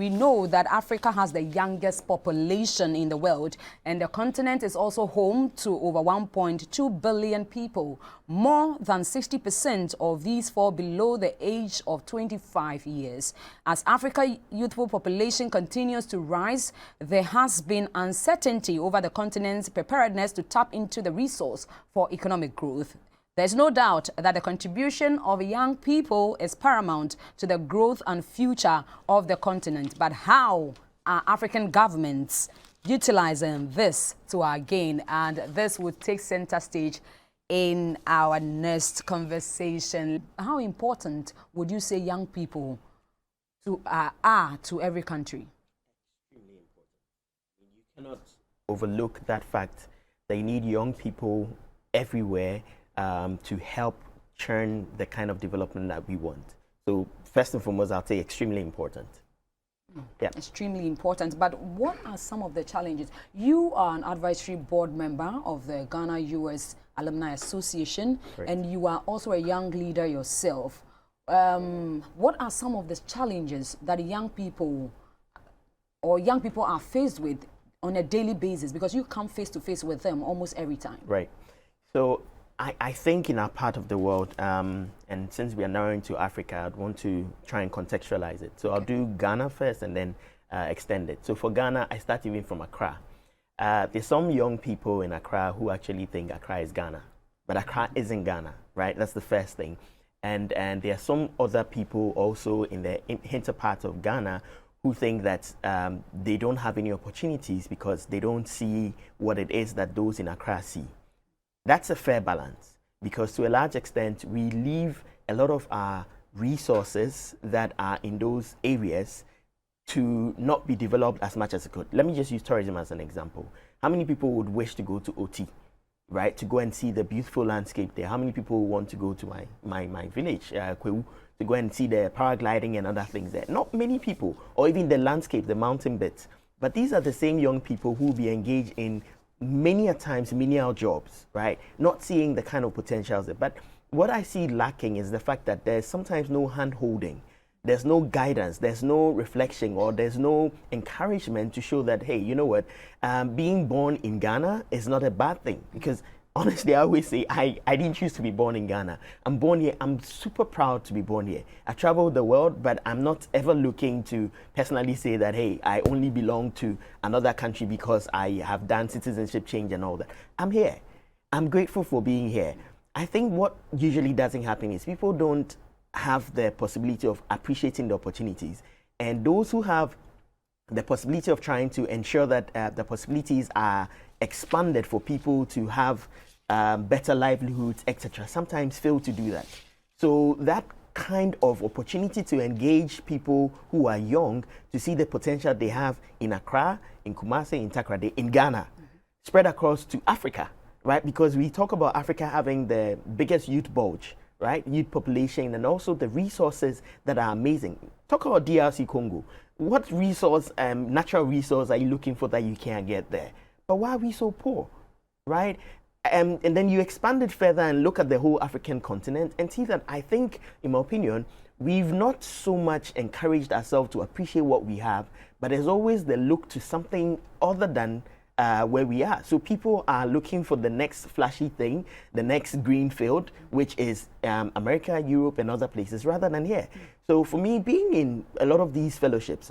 we know that Africa has the youngest population in the world, and the continent is also home to over 1.2 billion people. More than 60% of these fall below the age of 25 years. As Africa's youthful population continues to rise, there has been uncertainty over the continent's preparedness to tap into the resource for economic growth. There's no doubt that the contribution of young people is paramount to the growth and future of the continent. But how are African governments utilizing this to our gain? And this would take center stage in our next conversation. How important would you say young people are to every country? Extremely important. You cannot overlook that fact. They need young people everywhere to help churn the kind of development that we want. So first and foremost, I'll say extremely important. Yeah. Extremely important. But what are some of the challenges? You are an advisory board member of the Ghana-US Alumni Association, Correct. and you are also a young leader yourself. What are some of the challenges that young people are faced with on a daily basis? Because you come face to face with them almost every time. Right. So I think in our part of the world, and since we are narrowing to Africa, I'd want to try and contextualize it. So I'll do Ghana first and then extend it. So for Ghana, I start even from Accra. There's some young people in Accra who actually think Accra is Ghana, but Accra isn't Ghana, right? That's the first thing. And there are some other people also in the hinter part of Ghana who think that they don't have any opportunities because they don't see what it is that those in Accra see. That's a fair balance, because to a large extent, we leave a lot of our resources that are in those areas to not be developed as much as it could. Let me just use tourism as an example. How many people would wish to go to OT, right, to go and see the beautiful landscape there? How many people want to go to my village, Kwewu, to go and see the paragliding and other things there? Not many people, or even the landscape, the mountain bits. But these are the same young people who will be engaged in many a times menial jobs, right? Not seeing the kind of potentials there. But what I see lacking is the fact that there's sometimes no hand holding, there's no guidance, there's no reflection, or there's no encouragement to show that, hey, you know what, being born in Ghana is not a bad thing. Because honestly, I always say I didn't choose to be born in Ghana. I'm born here. I'm super proud to be born here. I traveled the world, but I'm not ever looking to personally say that, hey, I only belong to another country because I have done citizenship change and all that. I'm here. I'm grateful for being here. I think what usually doesn't happen is people don't have the possibility of appreciating the opportunities. And those who have the possibility of trying to ensure that the possibilities are expanded for people to have better livelihoods, etc., sometimes fail to do that. So that kind of opportunity to engage people who are young to see the potential they have in Accra, in Kumasi, in Takoradi, in Ghana, spread across to Africa, right? Because we talk about Africa having the biggest youth bulge, right? Youth population, and also the resources that are amazing. Talk about DRC Congo. What resource, natural resource are you looking for that you can't get there? But why are we so poor, right? And then you expand it further and look at the whole African continent and see that I think, in my opinion, we've not so much encouraged ourselves to appreciate what we have, but there's always the look to something other than where we are. So people are looking for the next flashy thing, the next green field, which is America, Europe, and other places, rather than here. So for me, being in a lot of these fellowships,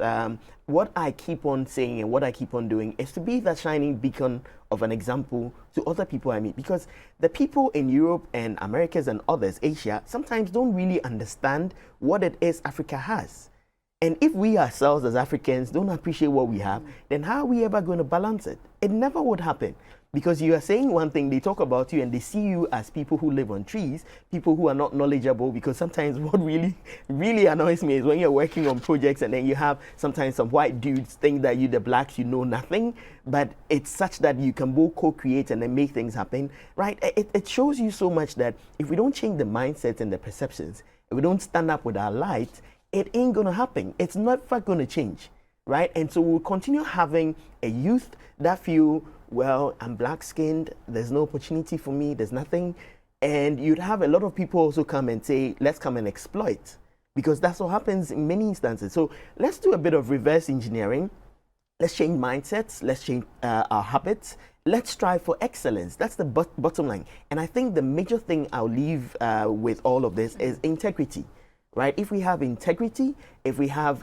what I keep on saying and what I keep on doing is to be that shining beacon of an example to other people I meet. Because the people in Europe and Americas and others, Asia, sometimes don't really understand what it is Africa has. And if we ourselves as Africans don't appreciate what we have, then how are we ever going to balance it? It never would happen. Because you are saying one thing, they talk about you and they see you as people who live on trees, people who are not knowledgeable. Because sometimes what really annoys me is when you're working on projects and then you have sometimes some white dudes think that you, the blacks, you know nothing. But it's such that you can both co-create and then make things happen, right? It shows you so much that if we don't change the mindset and the perceptions, if we don't stand up with our light, it ain't going to happen. It's never going to change, right? And so we'll continue having a youth that feel, well, I'm black-skinned, there's no opportunity for me, there's nothing. And you'd have a lot of people also come and say, let's come and exploit. because that's what happens in many instances. So let's do a bit of reverse engineering. Let's change mindsets. Let's change our habits. Let's strive for excellence. That's the bottom line. And I think the major thing I'll leave with all of this is integrity, right? If we have integrity, if we have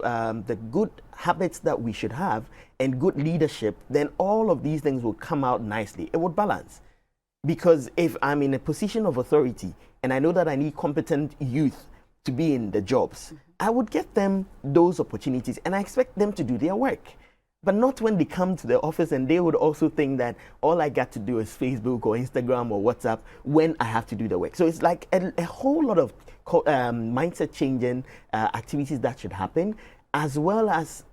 the good habits that we should have and good leadership, then all of these things will come out nicely. It would balance. Because if I'm in a position of authority and I know that I need competent youth to be in the jobs, I would get them those opportunities and I expect them to do their work. But not when they come to the office and they would also think that all I got to do is Facebook or Instagram or WhatsApp when I have to do the work. So it's like a whole lot of mindset changing activities that should happen, as well as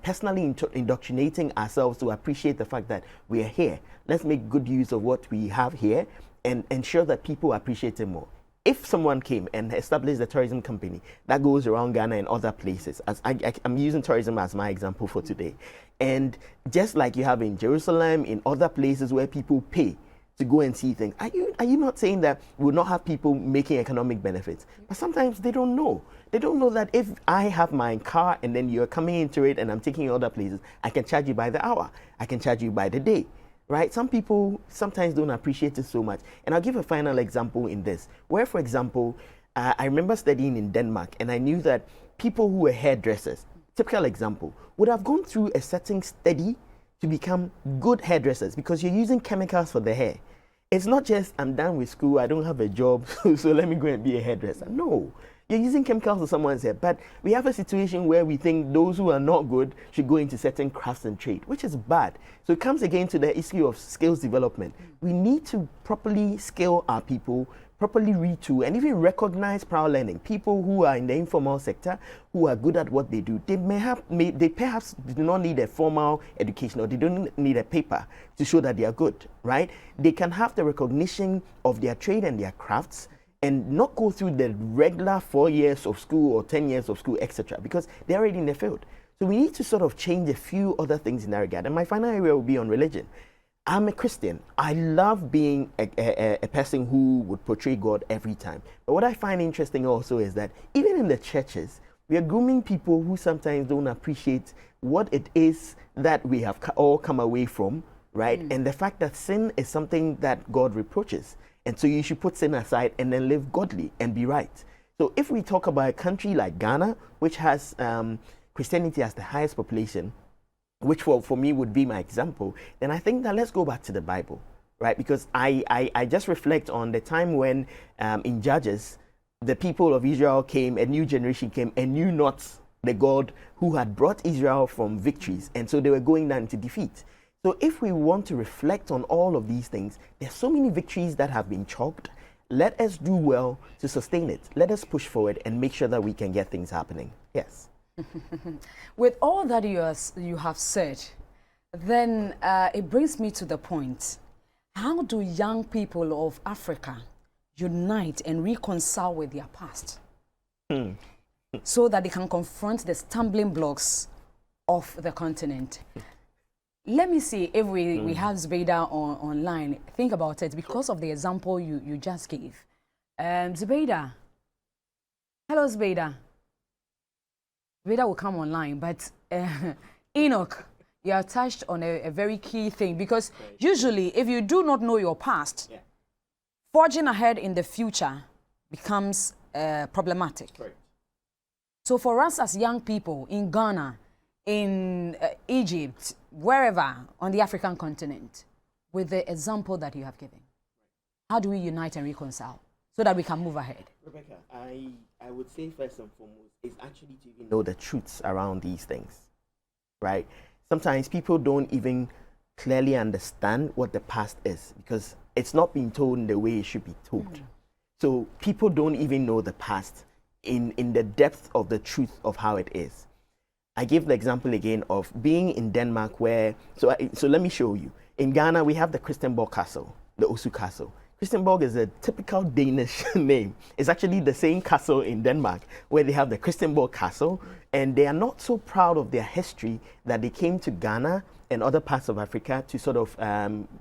personally indoctrinating ourselves to appreciate the fact that we are here. Let's make good use of what we have here and ensure that people appreciate it more. If someone came and established a tourism company that goes around Ghana and other places, as I'm using tourism as my example for today, and just like you have in Jerusalem, in other places where people pay to go and see things, are you not saying that we will not have people making economic benefits? But sometimes they don't know. They don't know that if I have my car and then you're coming into it and I'm taking you other places, I can charge you by the hour. I can charge you by the day. Right? Some people sometimes don't appreciate it so much. And I'll give a final example in this, where, for example, I remember studying in Denmark, and I knew that people who were hairdressers, typical example, would have gone through a certain study to become good hairdressers because you're using chemicals for the hair. It's not just, I'm done with school, I don't have a job, so let me go and be a hairdresser. No. You're using chemicals for someone's hair, but we have a situation where we think those who are not good should go into certain crafts and trade, which is bad. So it comes again to the issue of skills development. We need to properly scale our people, properly retool, and even recognize prior learning. People who are in the informal sector, who are good at what they do, they perhaps do not need a formal education, or they don't need a paper to show that they are good, right? They can have the recognition of their trade and their crafts, and not go through the regular 4 years of school or 10 years of school, etc., because they're already in the field. So we need to sort of change a few other things in that regard. And my final area will be on religion. I'm a Christian. I love being a person who would portray God every time. But what I find interesting also is that even in the churches, we are grooming people who sometimes don't appreciate what it is that we have all come away from, right? And the fact that sin is something that God reproaches. And so you should put sin aside and then live godly and be right. So if we talk about a country like Ghana, which has Christianity as the highest population, which for me would be my example, then I think that let's go back to the Bible, right? Because I just reflect on the time when in Judges, the people of Israel came, a new generation came and knew not the God who had brought Israel from victories. And so they were going down to defeat. So if we want to reflect on all of these things, there's so many victories that have been chalked. Let us do well to sustain it. Let us push forward and make sure that we can get things happening. Yes. With all that you have said, then it brings me to the point. How do young people of Africa unite and reconcile with their past so that they can confront the stumbling blocks of the continent? Let me see if we have Zubeida online. Think about it because of the example you just gave. Zubeida. Hello, Zubeida. Zubeida will come online, but Enoch, you have touched on a very key thing because usually if you do not know your past, forging ahead in the future becomes problematic. Right. So for us as young people in Ghana, in Egypt, wherever on the African continent, with the example that you have given, how do we unite and reconcile so that we can move ahead? Rebecca, I would say first and foremost is actually to even know the truths around these things, right? Sometimes people don't even clearly understand what the past is because it's not being told in the way it should be told. So people don't even know the past in the depth of the truth of how it is. I give the example again of being in Denmark where, so let me show you. In Ghana, we have the Christianborg Castle, the Osu Castle. Christianborg is a typical Danish name. It's actually the same castle in Denmark where they have the Christianborg Castle, and they are not so proud of their history that they came to Ghana and other parts of Africa to sort of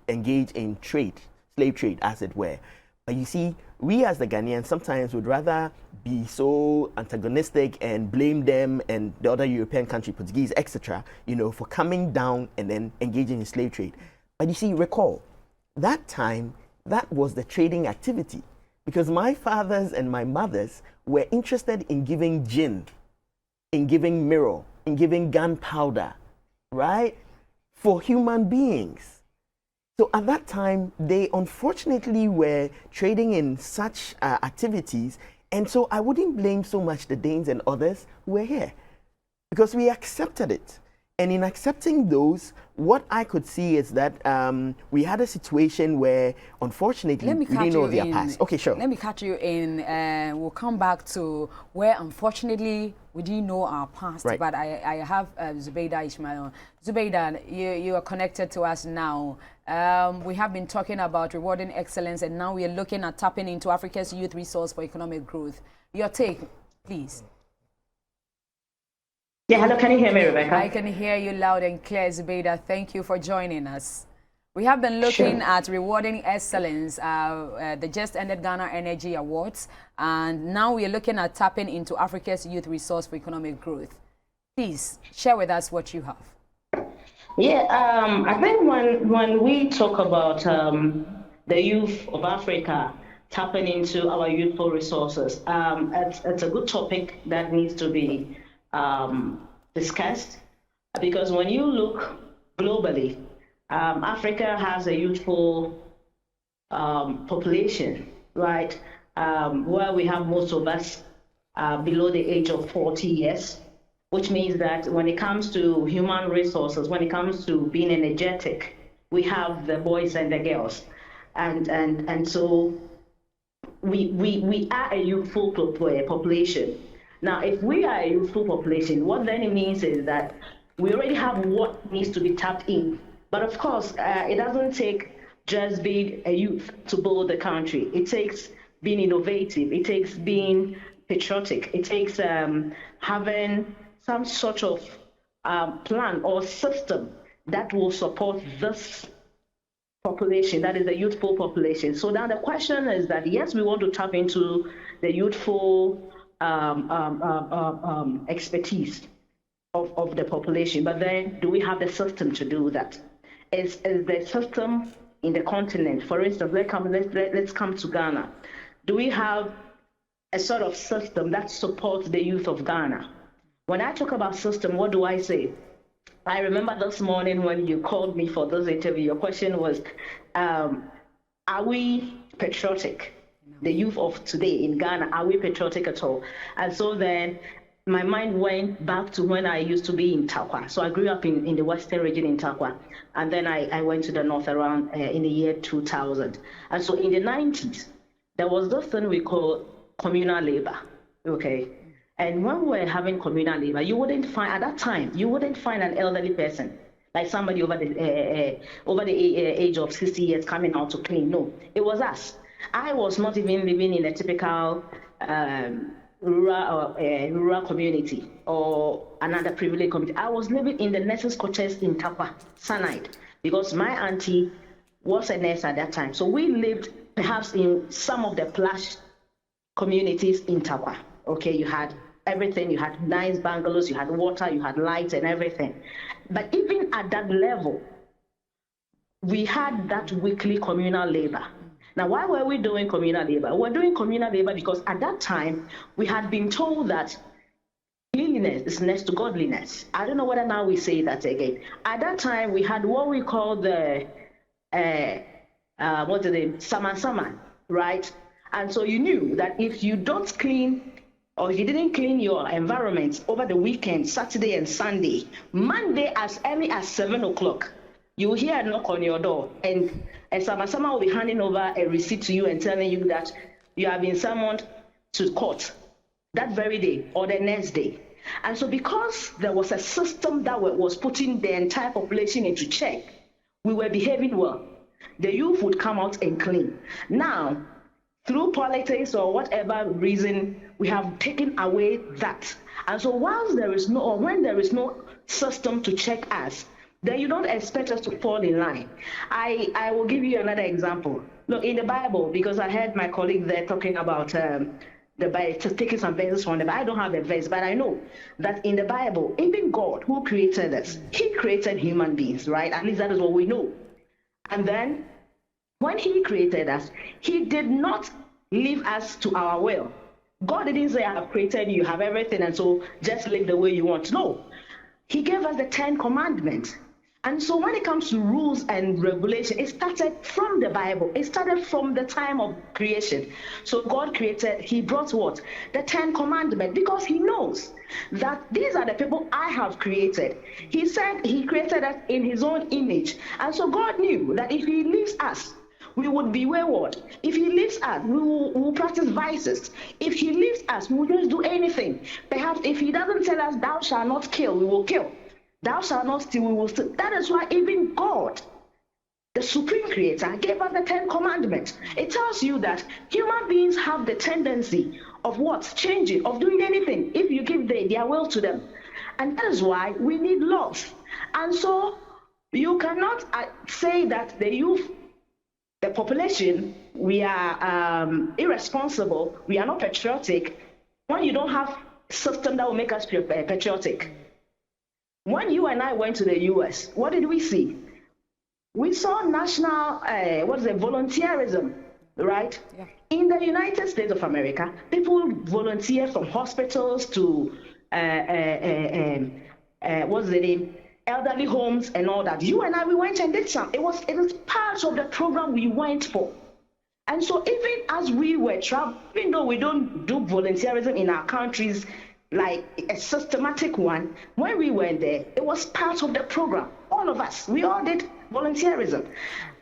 engage in trade, slave trade as it were. But you see, we as the Ghanaians sometimes would rather be so antagonistic and blame them and the other European country, Portuguese, etc., for coming down and then engaging in slave trade. But you see, recall, that time, that was the trading activity, because my fathers and my mothers were interested in giving gin, in giving mirror, in giving gunpowder, right, for human beings. So at that time, they unfortunately were trading in such activities, and so I wouldn't blame so much the Danes and others who were here, because we accepted it. And in accepting those, what I could see is that we had a situation where, unfortunately, we didn't know their past. Okay, sure. Let me cut you in. We'll come back to where, unfortunately, we didn't know our past. Right. But I have Zubeida Ismail. Zubeida, you are connected to us now. We have been talking about rewarding excellence, and now we are looking at tapping into Africa's youth resource for economic growth. Your take, please. Yeah, hello, can you hear me, Rebecca? I can hear you loud and clear, Zubeida. Thank you for joining us. We have been looking at rewarding excellence, the just ended Ghana Energy Awards, and now we are looking at tapping into Africa's youth resource for economic growth. Please share with us what you have. Yeah, I think when we talk about the youth of Africa tapping into our youthful resources, it's a good topic that needs to be discussed, because when you look globally, Africa has a youthful population, right? Where we have most of us below the age of 40 years, which means that when it comes to human resources, when it comes to being energetic, we have the boys and the girls, and so we are a youthful population. Now, if we are a youthful population, what then it means is that we already have what needs to be tapped in. But of course, it doesn't take just being a youth to build the country. It takes being innovative. It takes being patriotic. It takes having some sort of plan or system that will support this population, that is the youthful population. So now the question is that, yes, we want to tap into the youthful expertise of the population, but then do we have the system to do that? Is the system in the continent, for instance, let's come to Ghana. Do we have a sort of system that supports the youth of Ghana? When I talk about system, what do I say? I remember this morning when you called me for this interview, your question was, are we patriotic? The youth of today in Ghana, are we patriotic at all? And so then my mind went back to when I used to be in Takwa. So I grew up in the western region in Takwa, and then I went to the north around in the year 2000. And so in the 90s, there was this thing we call communal labor, okay? And when we were having communal labor, you wouldn't find, at that time, you wouldn't find an elderly person, like somebody over the age of 60 years coming out to clean. No, it was us. I was not even living in a typical rural community or another privileged community. I was living in the nurses' quarters in Takwa, Sanide, because my auntie was a nurse at that time. So we lived perhaps in some of the plush communities in Takwa. Okay, you had everything, you had nice bungalows, you had water, you had lights and everything. But even at that level, we had that weekly communal labor. Now, why were we doing communal labor? We're doing communal labor because at that time, we had been told that cleanliness is next to godliness. I don't know whether now we say that again. At that time, we had what we call the, saman, right? And so you knew that if you don't clean or if you didn't clean your environment over the weekend, Saturday and Sunday, Monday as early as 7 o'clock, you will hear a knock on your door, and someone will be handing over a receipt to you and telling you that you have been summoned to court that very day or the next day. And so because there was a system that was putting the entire population into check, we were behaving well. The youth would come out and clean. Now, through politics or whatever reason, we have taken away that. And so whilst there is no, or when there is no system to check us, then you don't expect us to fall in line. I will give you another example. Look, in the Bible, because I heard my colleague there talking about the Bible, taking some verses from the Bible. I don't have a verse, but I know that in the Bible, even God, who created us, he created human beings, right? At least that is what we know. And then when he created us, he did not leave us to our will. God didn't say, I have created you, you have everything, and so just live the way you want. No. He gave us the 10 commandments. And so when it comes to rules and regulation, it started from the Bible. It started from the time of creation. So God created, he brought what? The 10 commandments, because he knows that these are the people I have created. He said he created us in his own image. And so God knew that if he leaves us, we would be wayward. If he leaves us, we will practice vices. If he leaves us, we will just do anything. Perhaps if he doesn't tell us, thou shalt not kill, we will kill. Thou shalt not steal, we will steal. That is why even God, the supreme creator, gave us the 10 commandments. It tells you that human beings have the tendency of what? Changing, of doing anything, if you give their will to them. And that is why we need laws. And so you cannot say that the youth, the population, we are irresponsible, we are not patriotic, when you don't have a system that will make us patriotic. When you and I went to the US, what did we see? We saw national, volunteerism, right? Yeah. In the United States of America, people volunteer from hospitals to, elderly homes and all that. You and I, we went and did some. It was part of the program we went for. And so even as we were traveling, even though we don't do volunteerism in our countries, like a systematic one, when we went there, it was part of the program. All of us, we all did volunteerism.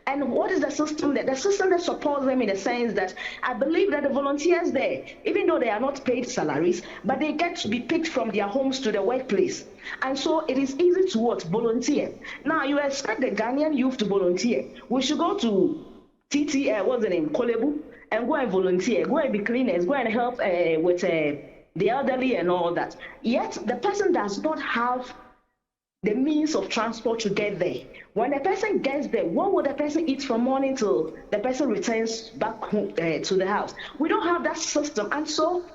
And what is the system that? The system that supports them in the sense that I believe that the volunteers there, even though they are not paid salaries, but they get to be picked from their homes to the workplace. And so it is easy to what? Volunteer. Now you expect the Ghanaian youth to volunteer. We should go to Kolebu, and go and volunteer, go and be cleaners, go and help with the elderly and all that. Yet the person does not have the means of transport to get there. When the person gets there, what will the person eat from morning till the person returns back home, to the house? We don't have that system. And so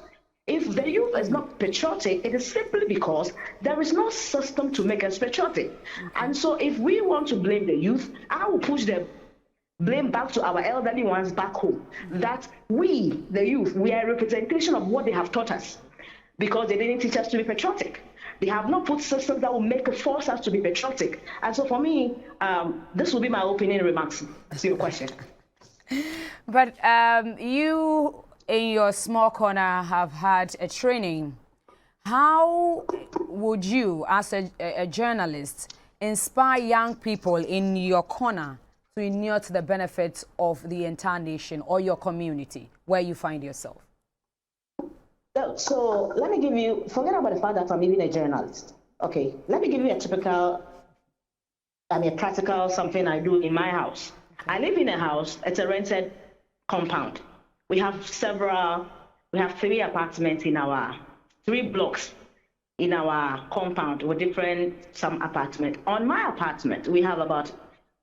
if the youth is not patriotic, it is simply because there is no system to make us patriotic. And so if we want to blame the youth, I will push the blame back to our elderly ones back home, that we, the youth, we are a representation of what they have taught us, because they didn't teach us to be patriotic. They have not put systems that will force us to be patriotic. And so for me, this will be my opening remarks to your question. But you, in your small corner, have had a training. How would you, as a journalist, inspire young people in your corner to inure to the benefits of the entire nation or your community where you find yourself? So let me give you, forget about the fact that I'm even a journalist. Okay, let me give you a practical something I do in my house. Okay. I live in a house, it's a rented compound. We have 3 apartments in our 3 blocks in our compound with some apartments. On my apartment, we have about,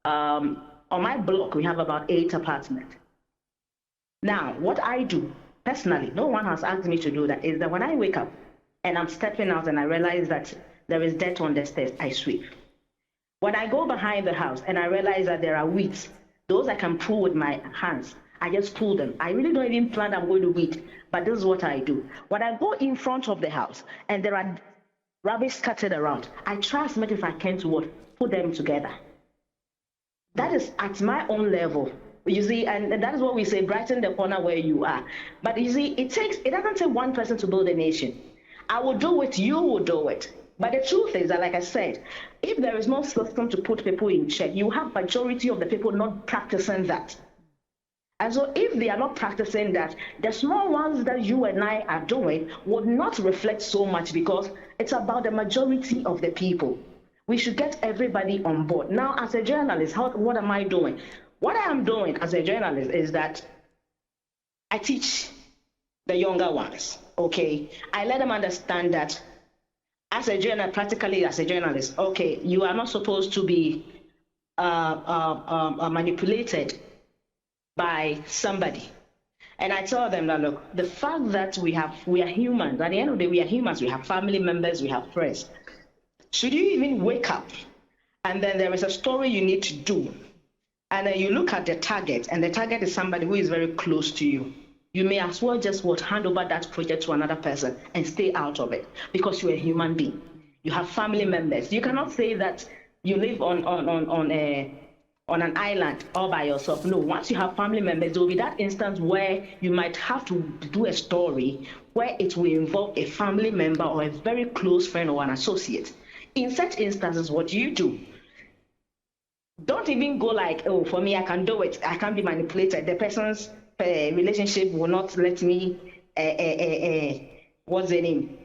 on my block, we have about 8 apartments. Now, what I do, personally, no one has asked me to do that, is that when I wake up and I'm stepping out and I realize that there is dirt on the stairs, I sweep. When I go behind the house and I realize that there are weeds, those I can pull with my hands, I just pull them. I really don't even plan I'm going to weed, but this is what I do. When I go in front of the house and there are rubbish scattered around, I try as much as I can to put them together. That is at my own level. You see, and that is what we say, brighten the corner where you are. But you see, it doesn't take one person to build a nation. I will do it, you will do it. But the truth is that, like I said, if there is no system to put people in check, you have majority of the people not practicing that. And so if they are not practicing that, the small ones that you and I are doing would not reflect so much, because it's about the majority of the people. We should get everybody on board. Now, as a journalist, what am I doing? What I am doing as a journalist is that I teach the younger ones, okay? I let them understand that as a journalist, practically as a journalist, okay, you are not supposed to be manipulated by somebody. And I tell them that, look, the fact that we are humans, at the end of the day, we are humans, we have family members, we have friends. Should you even wake up and then there is a story you need to do, and then you look at the target, and the target is somebody who is very close to you, you may as well just hand over that project to another person and stay out of it, because you're a human being. You have family members. You cannot say that you live on an island all by yourself. No, once you have family members, there will be that instance where you might have to do a story where it will involve a family member or a very close friend or an associate. In such instances, what you do, don't even go like, oh, for me, I can do it. I can't be manipulated. The person's relationship will not let me, what's the name,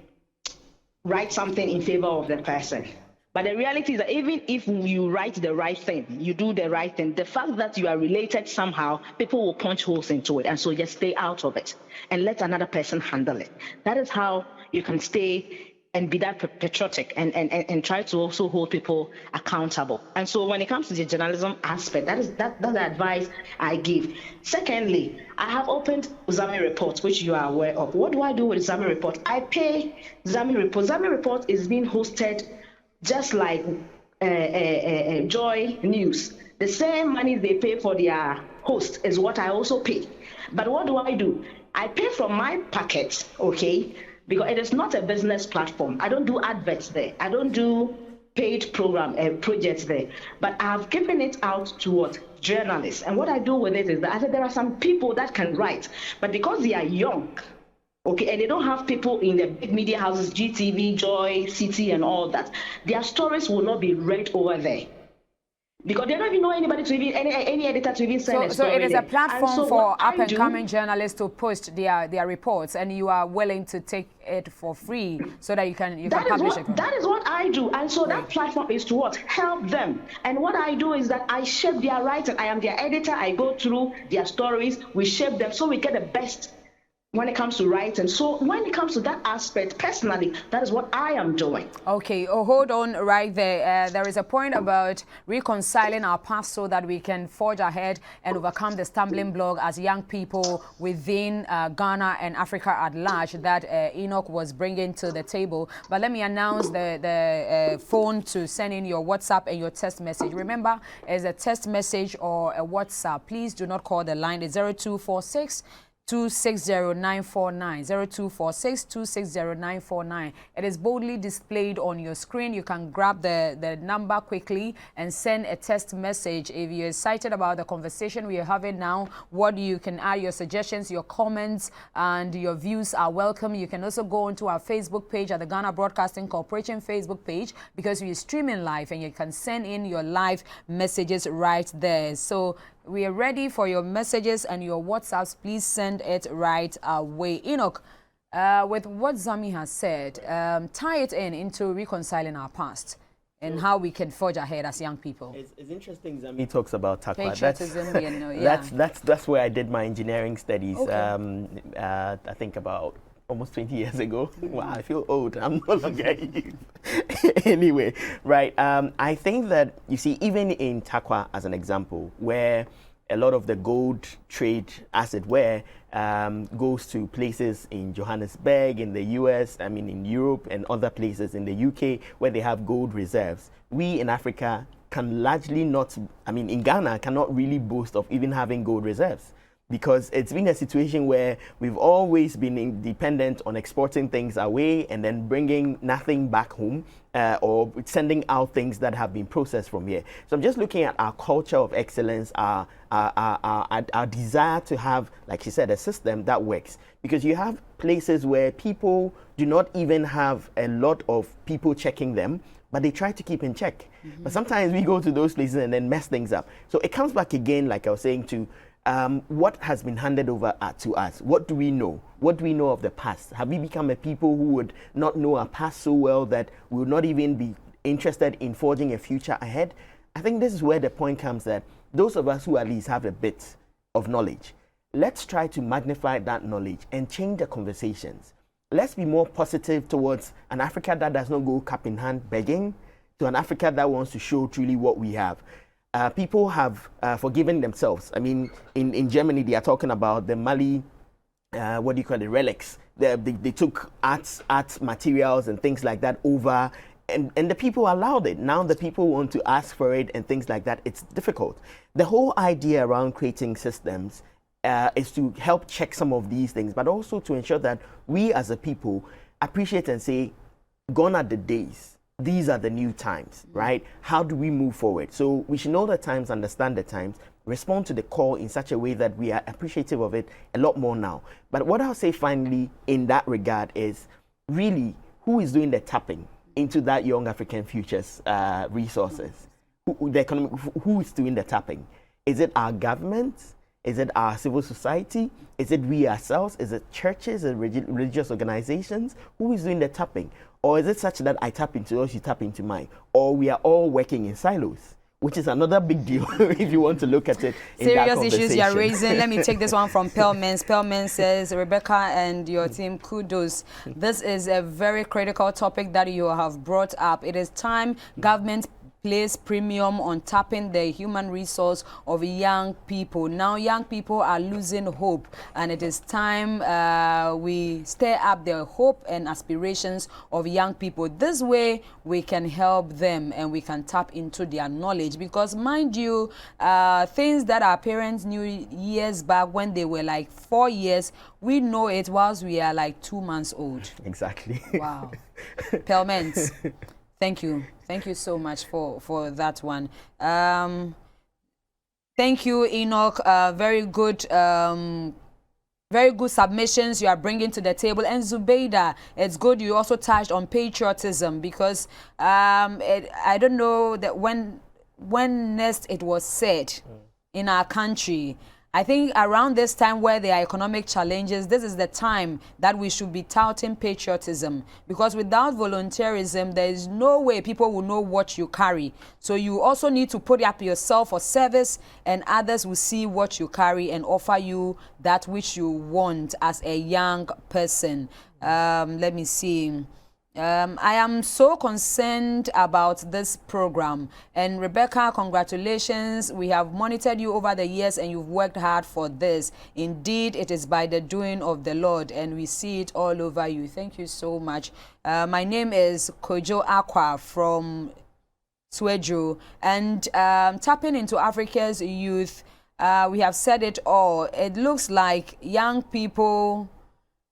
write something in favor of the person. But the reality is that even if you write the right thing, you do the right thing, the fact that you are related somehow, people will punch holes into it. And so just stay out of it and let another person handle it. That is how you can stay and be that patriotic and try to also hold people accountable. And so when it comes to the journalism aspect, that's the advice I give. Secondly, I have opened Zami Report, which you are aware of. What do I do with Zami Report? I pay Zami Report. Zami Report is being hosted just like Joy News. The same money they pay for their host is what I also pay. But what do? I pay from my pocket, okay? Because it is not a business platform. I don't do adverts there. I don't do paid projects there. But I have given it out to what? Journalists. And what I do with it is that I said there are some people that can write, but because they are young, okay, and they don't have people in the big media houses, GTV, Joy, City, and all that, their stories will not be read over there. Because they don't even know anybody to even any editor to even send a story. So it is a platform for up-and-coming journalists to post their reports, and you are willing to take it for free so that you can publish it. That is what I do, and so that platform is to what? Help them. And what I do is that I shape their writing. I am their editor. I go through their stories. We shape them so we get the best when it comes to writing. So when it comes to that aspect, personally, that is what I am doing. Okay, hold on right there. There is a point about reconciling our past so that we can forge ahead and overcome the stumbling block as young people within Ghana and Africa at large that Enoch was bringing to the table. But let me announce the phone to send in your WhatsApp and your text message. Remember, as a text message or a WhatsApp, please do not call the line. It's 0246 260-949, 0246-260-949. It is boldly displayed on your screen. You can grab the number quickly and send a text message. If you're excited about the conversation we are having now, what you can add, your suggestions, your comments, and your views are welcome. You can also go onto our Facebook page at the Ghana Broadcasting Corporation Facebook page, because we're streaming live and you can send in your live messages right there. So we are ready for your messages and your WhatsApps. Please send it right away. Enoch, with what Zami has said, tie it into reconciling our past and how we can forge ahead as young people. It's interesting Zami talks about Takwa. Patriotism, that's where I did my engineering studies, okay. I think about almost 20 years ago. Wow, I feel old. I'm no longer youth. Anyway, right. I think that, you see, even in Takwa, as an example, where a lot of the gold trade, as it were, goes to places in Johannesburg, in the US, I mean, in Europe and other places in the UK where they have gold reserves. We in Africa can largely not, I mean, in Ghana, cannot really boast of even having gold reserves, because it's been a situation where we've always been dependent on exporting things away and then bringing nothing back home, or sending out things that have been processed from here. So I'm just looking at our culture of excellence, our desire to have, like she said, a system that works. Because you have places where people do not even have a lot of people checking them, but they try to keep in check. Mm-hmm. But sometimes we go to those places and then mess things up. So it comes back again, like I was saying, to what has been handed over to us. What do we know? What do we know of the past? Have we become a people who would not know our past so well that we would not even be interested in forging a future ahead? I think this is where the point comes, that those of us who at least have a bit of knowledge, let's try to magnify that knowledge and change the conversations. let's be more positive towards an Africa that does not go cap in hand begging, to an Africa that wants to show truly what we have. People have forgiven themselves. I mean, in Germany, they are talking about the Mali, the relics. They took art materials and things like that over, and the people allowed it. Now the people want to ask for it and things like that. It's difficult. The whole idea around creating systems is to help check some of these things, but also to ensure that we as a people appreciate and say, gone are the days. These are the new times, right? How do we move forward? So we should know the times, understand the times, respond to the call in such a way that we are appreciative of it a lot more now. But what I'll say finally in that regard is really who is doing the tapping into that young African futures resources? Who is doing the tapping? Is it our government? Is it our civil society? Is it we ourselves? Is it churches and religious organizations? Who is doing the tapping? Or is it such that I tap into yours, you tap into mine? Or we are all working in silos, which is another big deal if you want to look at it in that conversation. Serious issues you're raising. Let me take this one from Pelman. Pelman says, Rebekah and your team, kudos. This is a very critical topic that you have brought up. It is time government place premium on tapping the human resource of young people. Now young people are losing hope, and it is time we stir up the hope and aspirations of young people. This way we can help them and we can tap into their knowledge, because mind you, things that our parents knew years back when they were like 4 years, we know it whilst we are like 2 months old. Exactly. Wow. Pelments. Thank you. Thank you so much for that one. Thank you, Enoch. Very good submissions you are bringing to the table. And Zubeida, it's good you also touched on patriotism, because I don't know that when next it was said in our country. I think around this time where there are economic challenges, this is the time that we should be touting patriotism, because without volunteerism, there is no way people will know what you carry. So you also need to put up yourself for service, and others will see what you carry and offer you that which you want as a young person. Let me see. I am so concerned about this program, and Rebekah, congratulations. We have monitored you over the years and you've worked hard for this. Indeed, it is by the doing of the Lord, and we see it all over you. Thank you so much. My name is Kojo Aqua from Swejo, and tapping into Africa's youth, we have said it all. It looks like young people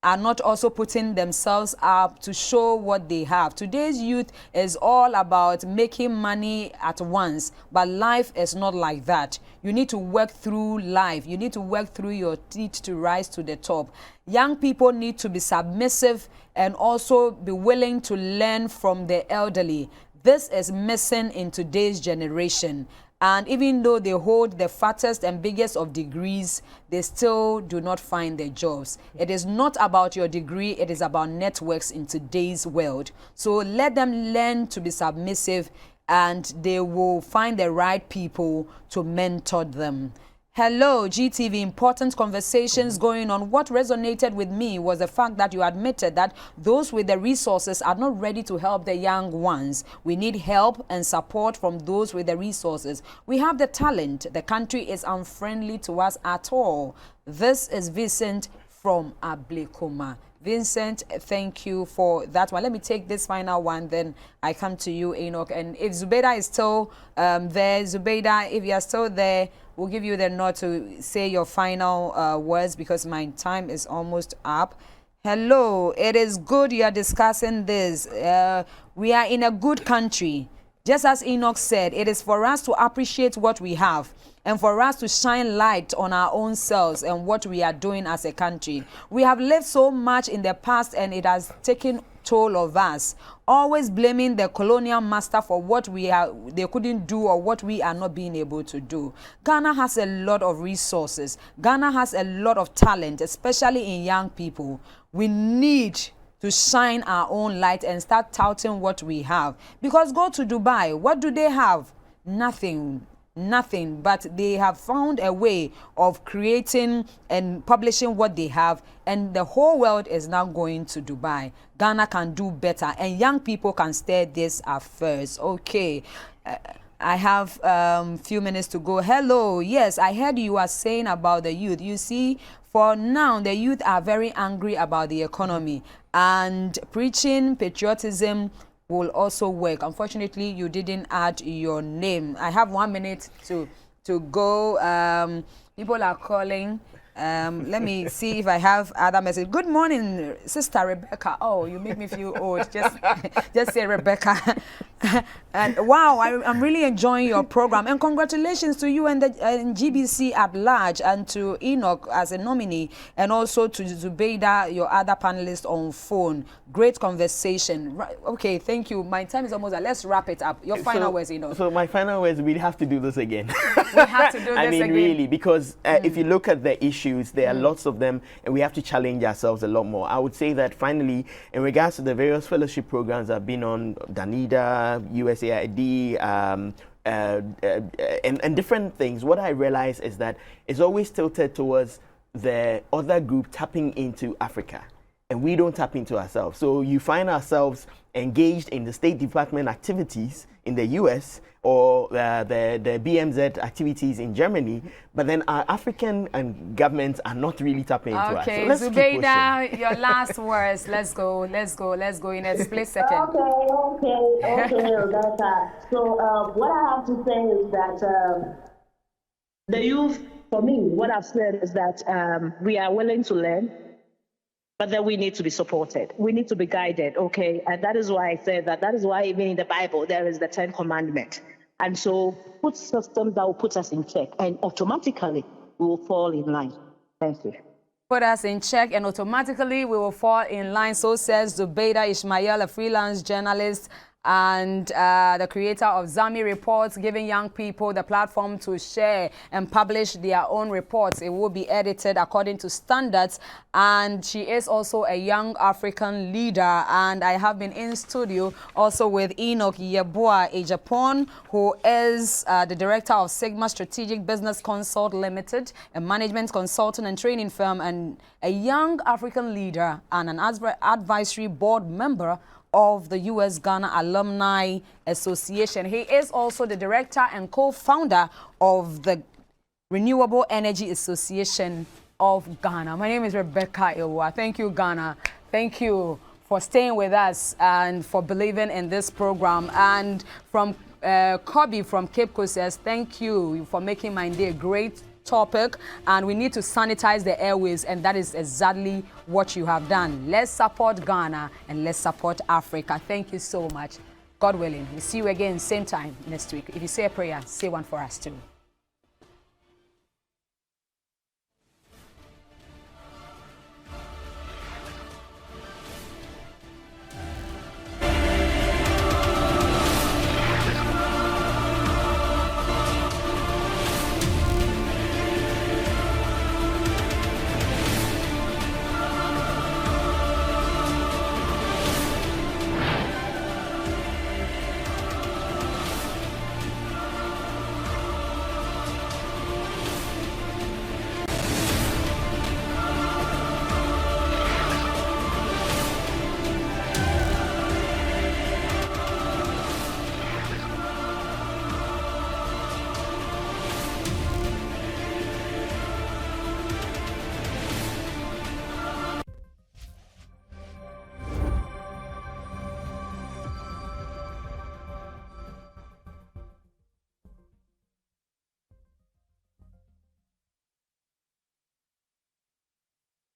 are not also putting themselves up to show what they have. Today's youth is all about making money at once, but life is not like that. You need to work through life. You need to work through your teeth to rise to the top. Young people need to be submissive and also be willing to learn from the elderly. This is missing in today's generation. And even though they hold the fattest and biggest of degrees, they still do not find their jobs. It is not about your degree, it is about networks in today's world. So let them learn to be submissive, and they will find the right people to mentor them. Hello, GTV, important conversations going on. What resonated with me was the fact that you admitted that those with the resources are not ready to help the young ones. We need help and support from those with the resources. We have the talent. The country is unfriendly to us at all. This is Vincent from Ablekuma. Vincent, thank you for that one. Let me take this final one, then I come to you, Enoch. And if Zubeida is still there, Zubeida, if you are still there, we'll give you the nod to say your final words, because my time is almost up. Hello, it is good you are discussing this. We are in a good country. Just as Enoch said, it is for us to appreciate what we have and for us to shine light on our own selves and what we are doing as a country. We have lived so much in the past, and it has taken toll of us, always blaming the colonial master for what they couldn't do or what we are not being able to do. Ghana has a lot of resources. Ghana has a lot of talent, especially in young people. We need to shine our own light and start touting what we have. Because go to Dubai, what do they have? Nothing. nothing, but they have found a way of creating and publishing what they have, and the whole world is now going to Dubai. Ghana can do better, and young people can steer this affairs. Okay. I have few minutes to go. Hello. Yes, I heard you are saying about the youth. You see, for now, the youth are very angry about the economy, and preaching patriotism will also work. Unfortunately, you didn't add your name. I have 1 minute to go. People are calling. Let me see if I have other message. Good morning, Sister Rebekah. Oh, you make me feel old. Just say Rebekah. And wow, I'm really enjoying your program. And congratulations to you and the GBC at large, and to Enoch as a nominee, and also to Zubeida, your other panelist on phone. Great conversation. Right, okay, thank you. My time is almost up. Let's wrap it up. Your final words, Enoch. So my final words, we have to do this again. We have to do this again. Really, because if you look at the issues, there are lots of them, and we have to challenge ourselves a lot more. I would say that finally, in regards to the various fellowship programs I've been on, Danida, USAID, and different things, what I realize is that it's always tilted towards the other group tapping into Africa, and we don't tap into ourselves. So you find ourselves engaged in the State Department activities in the US, or the BMZ activities in Germany, but then our African and governments are not really tapping into us. Okay, So Zubeida, your last words. Let's go in a split second. Okay, Rebecca. So what I have to say is that the youth, for me, what I've said is that we are willing to learn, but then we need to be supported. We need to be guided, okay? And that is why I said that is why even in the Bible, there is the 10 Commandments. And so put systems that will put us in check, and automatically we will fall in line. Thank you. Put us in check, and automatically we will fall in line. So says Zubeida Ismail, a freelance journalist and the creator of Zami Reports, giving young people the platform to share and publish their own reports. It will be edited according to standards, and she is also a young African leader. And I have been in studio also with Enoch Yeboah Ejapon, who is the director of Sigma Strategic Business Consult Limited, a management consultant and training firm, and a young African leader and an advisory board member of the U.S. Ghana Alumni Association. He is also the director and co-founder of the Renewable Energy Association of Ghana. My name is Rebekah Awuah. Thank you, Ghana. Thank you for staying with us and for believing in this program. And from Kobe from Cape Coast says, thank you for making my day great topic, and we need to sanitize the airways, and that is exactly what you have done. Let's support Ghana and let's support Africa. Thank you so much. God willing, we'll see you again same time next week. If you say a prayer, say one for us too.